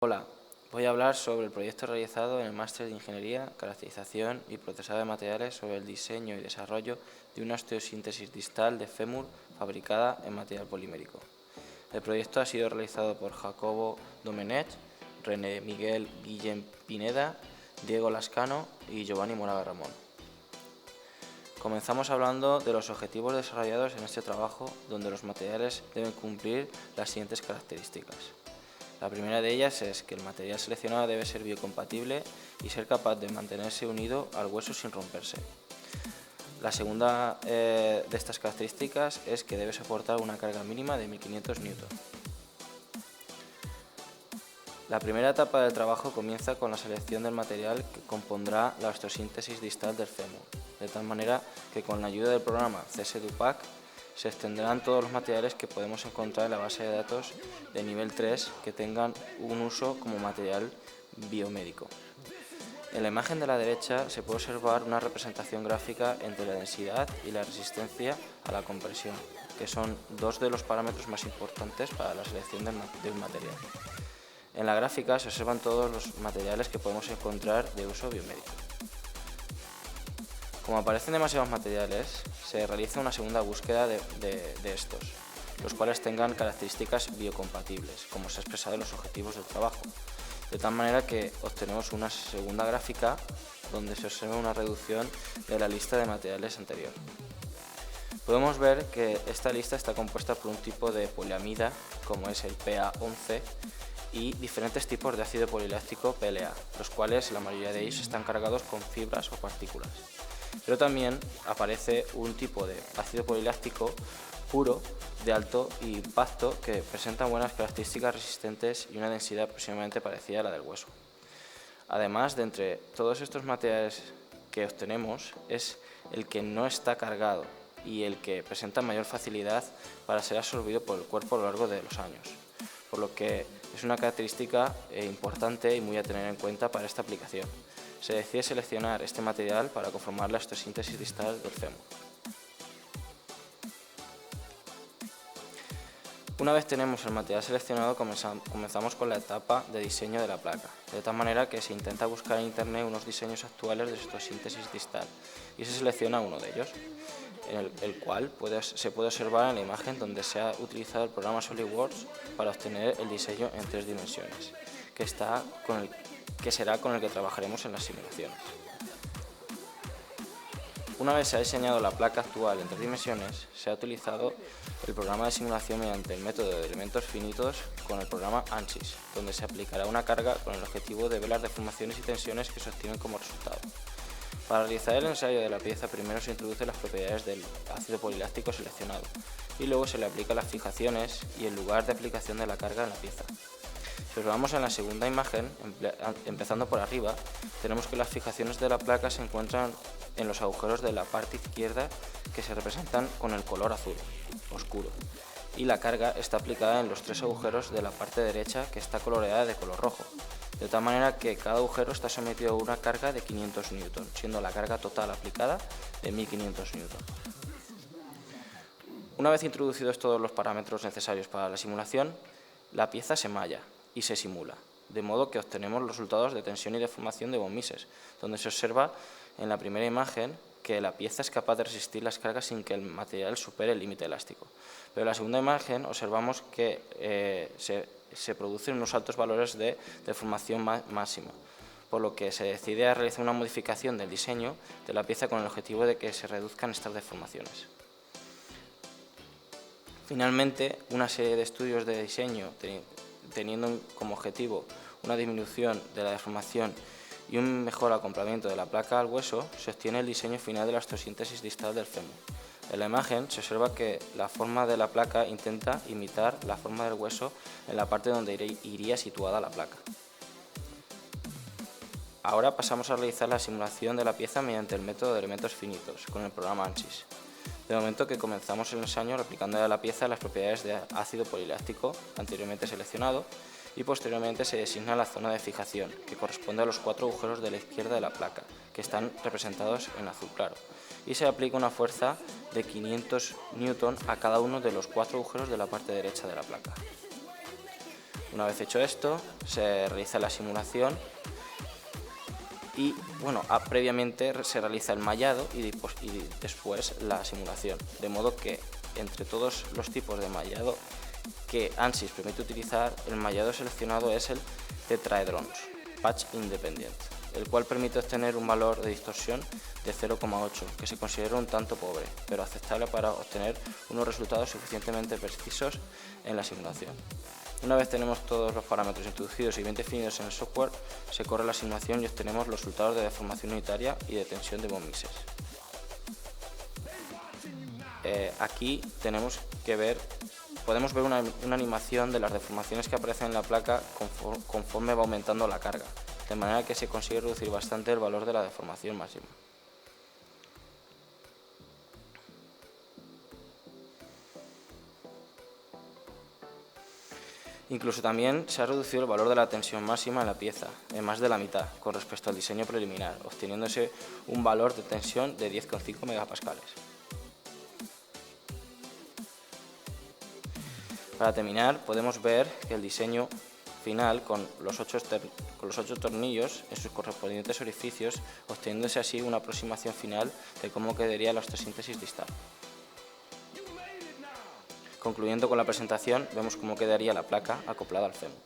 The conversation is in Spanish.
Hola, voy a hablar sobre el proyecto realizado en el Máster de Ingeniería, Caracterización y Procesado de Materiales sobre el diseño y desarrollo de una osteosíntesis distal de fémur fabricada en material polimérico. El proyecto ha sido realizado por Jacobo Domenech, René Miguel Guillem Pineda, Diego Lascano y Giovanni Moraga Ramón. Comenzamos hablando de los objetivos desarrollados en este trabajo, donde los materiales deben cumplir las siguientes características. La primera de ellas es que el material seleccionado debe ser biocompatible y ser capaz de mantenerse unido al hueso sin romperse. La segunda de estas características es que debe soportar una carga mínima de 1500 Newton. La primera etapa del trabajo comienza con la selección del material que compondrá la osteosíntesis distal del fémur, de tal manera que con la ayuda del programa CS-DUPAC se extenderán todos los materiales que podemos encontrar en la base de datos de nivel 3 que tengan un uso como material biomédico. En la imagen de la derecha se puede observar una representación gráfica entre la densidad y la resistencia a la compresión, que son dos de los parámetros más importantes para la selección de un material. En la gráfica se observan todos los materiales que podemos encontrar de uso biomédico. Como aparecen demasiados materiales, se realiza una segunda búsqueda de estos, los cuales tengan características biocompatibles, como se ha expresado en los objetivos del trabajo, de tal manera que obtenemos una segunda gráfica donde se observa una reducción de la lista de materiales anterior. Podemos ver que esta lista está compuesta por un tipo de poliamida, como es el PA11, y diferentes tipos de ácido poliláctico PLA, los cuales la mayoría de ellos están cargados con fibras o partículas. Pero también aparece un tipo de ácido poliláctico puro de alto impacto que presenta buenas características resistentes y una densidad aproximadamente parecida a la del hueso. Además, de entre todos estos materiales que obtenemos, es el que no está cargado y el que presenta mayor facilidad para ser absorbido por el cuerpo a lo largo de los años, por lo que es una característica importante y muy a tener en cuenta para esta aplicación. Se decide seleccionar este material para conformar la osteosíntesis distal del fémur. Una vez tenemos el material seleccionado, comenzamos con la etapa de diseño de la placa, de tal manera que se intenta buscar en internet unos diseños actuales de osteosíntesis distal y se selecciona uno de ellos, en el cual se puede observar en la imagen donde se ha utilizado el programa SolidWorks para obtener el diseño en 3 dimensiones, que será con el que trabajaremos en las simulaciones. Una vez se ha diseñado la placa actual en 3 dimensiones, se ha utilizado el programa de simulación mediante el método de elementos finitos con el programa ANSYS, donde se aplicará una carga con el objetivo de ver las deformaciones y tensiones que se obtienen como resultado. Para realizar el ensayo de la pieza, primero se introducen las propiedades del ácido poliláctico seleccionado y luego se le aplican las fijaciones y el lugar de aplicación de la carga en la pieza. Si observamos en la segunda imagen, empezando por arriba, tenemos que las fijaciones de la placa se encuentran en los agujeros de la parte izquierda que se representan con el color azul oscuro, y la carga está aplicada en los 3 agujeros de la parte derecha que está coloreada de color rojo, de tal manera que cada agujero está sometido a una carga de 500 Newton, siendo la carga total aplicada de 1500 Newton. Una vez introducidos todos los parámetros necesarios para la simulación, la pieza se malla y se simula, de modo que obtenemos los resultados de tensión y deformación de von Mises, donde se observa en la primera imagen que la pieza es capaz de resistir las cargas sin que el material supere el límite elástico. Pero en la segunda imagen observamos que se producen unos altos valores de deformación máxima, por lo que se decide a realizar una modificación del diseño de la pieza con el objetivo de que se reduzcan estas deformaciones. Finalmente, una serie de estudios de diseño teniendo como objetivo una disminución de la deformación y un mejor acoplamiento de la placa al hueso, se obtiene el diseño final de la osteosíntesis distal del fémur. En la imagen se observa que la forma de la placa intenta imitar la forma del hueso en la parte donde iría situada la placa. Ahora pasamos a realizar la simulación de la pieza mediante el método de elementos finitos con el programa ANSYS. De momento que comenzamos el ensayo aplicando a la pieza las propiedades de ácido poliláctico anteriormente seleccionado y posteriormente se designa la zona de fijación, que corresponde a los 4 agujeros de la izquierda de la placa, que están representados en azul claro, y se aplica una fuerza de 500 Newton a cada uno de los 4 agujeros de la parte derecha de la placa. Una vez hecho esto, se realiza la simulación y bueno, previamente se realiza el mallado y después la simulación, de modo que entre todos los tipos de mallado que ANSYS permite utilizar, el mallado seleccionado es el Tetraedrons Patch Independent, el cual permite obtener un valor de distorsión de 0,8, que se considera un tanto pobre, pero aceptable para obtener unos resultados suficientemente precisos en la simulación. Una vez tenemos todos los parámetros introducidos y bien definidos en el software, se corre la simulación y obtenemos los resultados de deformación unitaria y de tensión de von Mises. Aquí podemos ver una animación de las deformaciones que aparecen en la placa conforme va aumentando la carga, de manera que se consigue reducir bastante el valor de la deformación máxima. Incluso también se ha reducido el valor de la tensión máxima en la pieza, en más de la mitad, con respecto al diseño preliminar, obteniéndose un valor de tensión de 10,5 megapascales. Para terminar, podemos ver que el diseño final con los 8 tornillos en sus correspondientes orificios, obteniéndose así una aproximación final de cómo quedaría la osteosíntesis distal. Concluyendo con la presentación, vemos cómo quedaría la placa acoplada al fémur.